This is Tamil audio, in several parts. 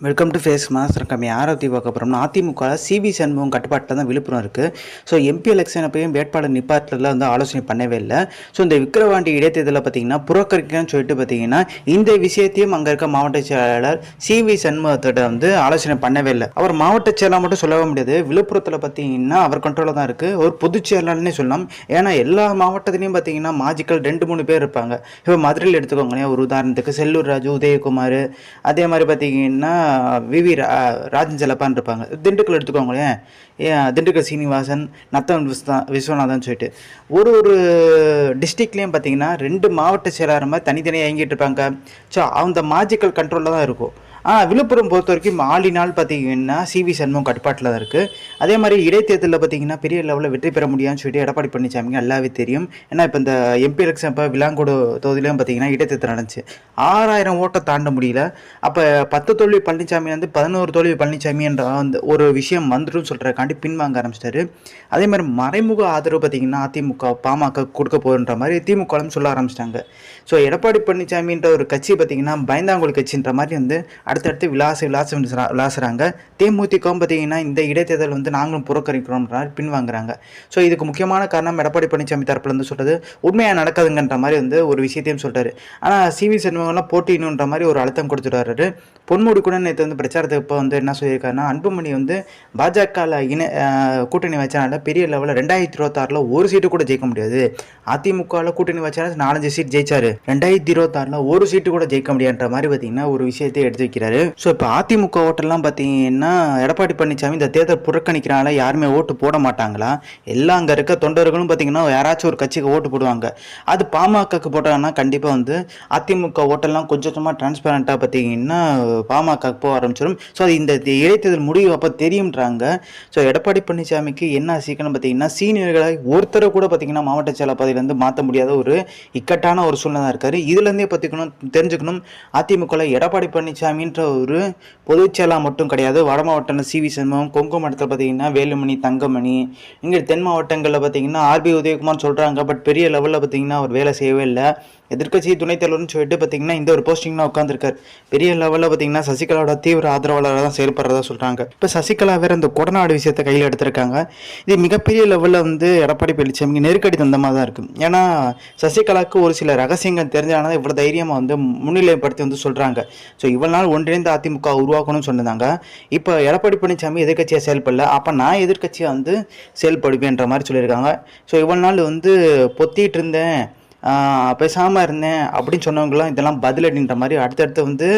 வெல்கம் டு ஃபேஸ் மாஸ் நம்ம யாரை பற்றி பார்க்க போகிறோம்னா அதிமுக சிவி சண்முகம் கட்டுப்பாட்டில் தான் விழுப்புரம் இருக்குது. ஸோ எம்பி எலெக்ஷன் அப்பயும் வேட்பாளர் நிப்பாட்டில் வந்து ஆலோசனை பண்ணவே இல்லை. ஸோ இந்த விக்கிரவாண்டி இடைத்தேர்தலில் பார்த்தீங்கன்னா புறக்கணிக்கணும்னு சொல்லிட்டு பார்த்தீங்கன்னா இந்த விஷயத்தையும் அங்கே இருக்க மாவட்ட செயலாளர் சிவி சண்முகத்திட்ட வந்து ஆலோசனை பண்ணவே இல்லை. அவர் மாவட்ட செயலாளர் மட்டும் சொல்லவே முடியாது. விழுப்புரத்தில் பார்த்தீங்கன்னா அவர் கண்ட்ரோலில் தான் இருக்குது. ஒரு பொதுச் செயலாளர்னே சொல்லலாம். ஏன்னா எல்லா மாவட்டத்துலேயும் பார்த்தீங்கன்னா மாஜிக்கல் 2-3 பேர் இருப்பாங்க. இப்போ மதுரையில் எடுத்துக்கோங்களேன், ஒரு உதாரணத்துக்கு செல்லூர் ராஜு, உதயகுமார், அதே மாதிரி பார்த்தீங்கன்னா விவி ராஜன் செல்லப்பான்னு இருப்பாங்க. திண்டுக்கல் எடுத்துக்கோங்களேன், திண்டுக்கல் சீனிவாசன், நத்தம் விஸ்வநாதன் சொல்லிட்டு ஒரு டிஸ்ட்ரிக்ட்லேயும் பார்த்தீங்கன்னா 2 மாவட்ட செயலாளர் மாதிரி தனித்தனியாக இயங்கிட்டு இருப்பாங்க. ஸோ அந்த மாஜிக்கல் கண்ட்ரோலில் தான் இருக்கும். விழுப்புரம் பொறுத்த வரைக்கும் ஆளினால் பார்த்தீங்கன்னா சிவி சண்முகம் கட்டுப்பாட்டில் தான் இருக்குது. அதே மாதிரி இடைத்தேர்தலில் பார்த்தீங்கன்னா பெரிய லெவலில் வெற்றி பெற முடியாதுன்னு சொல்லிட்டு எடப்பாடி பழனிசாமிக்கு நல்லாவே தெரியும். ஏன்னா இப்போ இந்த எம்பி எலெக்ஷன் இப்போ விலாங்கோடு தொகுதியிலையும் பார்த்தீங்கன்னா இடைத்தேர்தல் நடந்துச்சு. 6000 ஓட்டை தாண்ட முடியல. அப்போ 10 தோல்வி பழனிசாமி வந்து 11 தோல்வி பழனிசாமி என்ற அந்த ஒரு விஷயம் வந்துடும் சொல்கிறக்காண்டி பின்வாங்க ஆரம்பிச்சிட்டாரு. அதே மாதிரி மறைமுக ஆதரவு பார்த்தீங்கன்னா அதிமுக பாமக கொடுக்க போகின்ற மாதிரி திமுகவும் சொல்ல ஆரம்பிச்சிட்டாங்க. ஸோ எடப்பாடி பழனிசாமின்ற ஒரு கட்சி பார்த்தீங்கன்னா பயந்தாங்குழி கட்சின்ற மாதிரி வந்து அடுத்தடுத்து விளாசுறாங்க. தேமுதிகவும் பார்த்தீங்கன்னா இந்த இடைத்தேர்தல் வந்து நாங்களும் புறக்கணிக்கிறோம்ன்ற பின்வாங்குறாங்க. ஸோ இதுக்கு முக்கியமான காரணம் எடப்பாடி பழனிசாமி தரப்புல இருந்து சொல்றது உண்மையாக நடக்காதுங்கன்ற மாதிரி வந்து ஒரு விஷயத்தையும் சொல்றாரு. ஆனால் சிவி சண்முகம்லாம் போட்டினுன்ற மாதிரி ஒரு அழுத்தம் கொடுத்துட்டாரு. பொன்முடி கூட நேற்று வந்து பிரச்சாரத்துக்கு இப்போ வந்து என்ன சொல்லியிருக்காருன்னா, அன்புமணி வந்து பாஜகவில் கூட்டணி வச்சனால பெரிய லெவலில் 2026 ஒரு சீட்டு கூட ஜெயிக்க முடியாது. அதிமுகவில் கூட்டணி வச்சா 4-5 சீட் ஜெயிச்சாரு. 2026 ஒரு சீட்டு கூட ஜெயிக்க முடியாதுன்ற மாதிரி பார்த்தீங்கன்னா ஒரு விஷயத்தை எடுத்து வைக்கிறாரு. ஸோ இப்போ அதிமுக ஓட்டெல்லாம் பார்த்தீங்கன்னா எடப்பாடி பழனிசாமி இந்த தேர்தல் புறக்கணிக்கிறனால யாருமே ஓட்டு போட மாட்டாங்களா? எல்லாம் அங்கே இருக்க தொண்டர்களும் பார்த்தீங்கன்னா யாராச்சும் ஒரு கட்சிக்கு ஓட்டு போடுவாங்க. அது பாமகக்கு போட்டாங்கன்னா கண்டிப்பாக வந்து அதிமுக ஓட்டெல்லாம் கொஞ்சம் கொஞ்சமாக டிரான்ஸ்பரண்ட்டாக பார்த்தீங்கன்னா பாமகக்கு போக ஆரம்பிச்சிடும். ஸோ அது இந்த இடைத்தேர்தல் முடிவு அப்போ தெரியும்ன்றாங்க. ஸோ எடப்பாடி பழனிசாமிக்கு என்ன சீக்கிரம் பார்த்தீங்கன்னா சீனியர்களை ஒருத்தரை கூட பார்த்தீங்கன்னா மாவட்ட செயலர் பதவியிலேருந்து மாற்ற முடியாத ஒரு இக்கட்டான ஒரு சூழ்நிலை இருக்காரு. இதுலேருந்தே தெரிஞ்சுக்கணும், அதிமுக எடப்பாடி பழனிசாமின்ற ஒரு பொதுச் செயலாளர் மட்டும் கிடையாது. வட மாவட்டத்தில் சிவி சண்முகம், கொங்கு மாவட்டத்தில் பார்த்தீங்கன்னா வேலுமணி, தங்கமணி, இங்கே தென் மாவட்டங்களில் பார்த்தீங்கன்னா ஆர்பி உதயகுமார் சொல்கிறாங்க. பட் பெரிய லெவலில் பார்த்தீங்கன்னா அவர் வேலை செய்யவே இல்லை. எதிர்கட்சி துணைத் தலைவர்னு சொல்லிட்டு பார்த்தீங்கன்னா இந்த ஒரு போஸ்டிங் தான் உட்காந்துருக்காரு. பெரிய லெவலில் பார்த்தீங்கன்னா சசிகலாவோட தீவிர ஆதரவாளராக தான் செயல்படுறதா சொல்கிறாங்க. இப்போ சசிகலா வேறு இந்த கொடநாடு விஷயத்தை கையில் எடுத்திருக்காங்க. இது மிகப்பெரிய லெவலில் வந்து எடப்பாடி பழனிசாமிக்கு நெருக்கடி தந்தமாக தான் இருக்குது. ஏன்னா சசிகலாவுக்கு ஒரு சில ரகசியங்கள் தெரிஞ்சாலும் இவ்வளோ தைரியமாக வந்து முன்னிலைப்படுத்தி வந்து சொல்கிறாங்க. ஸோ இவ்வளோ நாள் ஒன்றிணைந்த அதிமுக உருவாக்கணும்னு சொன்னாங்க. இப்போ எடப்பாடி பழனிசாமி எதிர்கட்சியாக செயல்படல, அப்போ நான் எதிர்கட்சியாக வந்து செயல்படுவேன்ற மாதிரி சொல்லியிருக்காங்க. ஸோ இவ்வளோ நாள் வந்து பொத்திட்டு இருந்தேன், பேசாமல் இருந்தேன் அப்படின்னு சொன்னவங்களாம் இதெல்லாம் பதிலடின்ற மாதிரி அடுத்தடுத்து வந்து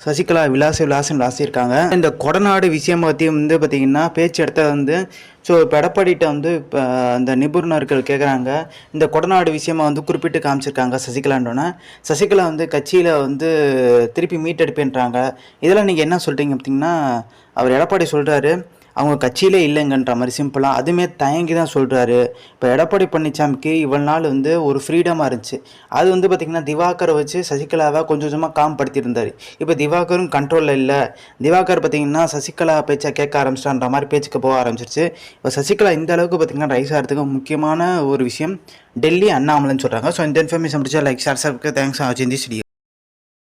சசிகலா விளாசியிருக்காங்க. இந்த கொடநாடு விஷயம் பற்றி வந்து பார்த்திங்கன்னா பேச்சு இடத்த வந்து ஸோ இப்போ எடப்பாடிகிட்ட வந்து இப்போ அந்த நிபுணர்கள் கேட்குறாங்க. இந்த கொடநாடு விஷயமா வந்து குறிப்பிட்டு காமிச்சிருக்காங்க சசிகலான்றோன்னா. சசிகலா வந்து கட்சியில் வந்து திருப்பி மீட்டெடுப்பேன்றாங்க. இதெல்லாம் நீங்கள் என்ன சொல்கிறீங்க பார்த்திங்கன்னா, அவர் எடப்பாடி சொல்கிறாரு அவங்க கட்சியிலே இல்லைங்கன்ற மாதிரி சிம்பிளாக அதுவுமே தயங்கி தான் சொல்கிறாரு. இப்போ எடப்பாடி பழனிசாமிக்கு இவ்வளோ நாள் வந்து ஒரு ஃப்ரீடமாக இருந்துச்சு. அது வந்து பார்த்திங்கன்னா திவாகரை வச்சு சசிகலாவை கொஞ்சம் கொஞ்சமாக காம்படுத்தியிருந்தார். இப்போ திவாகரும் கண்ட்ரோலில் இல்லை. திவாகர் பார்த்திங்கன்னா சசிகலா பேச்சை கேட்க ஆரம்பிச்சிட்டான்ற மாதிரி பேச்சுக்கு போக ஆரம்பிச்சிருச்சு. இப்போ சசிகலா இந்த அளவுக்கு பார்த்திங்கன்னா ரைஸ் ஆகிறதுக்கு முக்கியமான ஒரு விஷயம் டெல்லி அண்ணாமலைன்னு சொல்கிறாங்க. ஸோ இந்த இன்ஃபர்மேஷன் பிடிச்சா லைக் ஷேர் தேங்க்ஸ் ஃபார் வாட்சிங் திஸ் வீடியோ.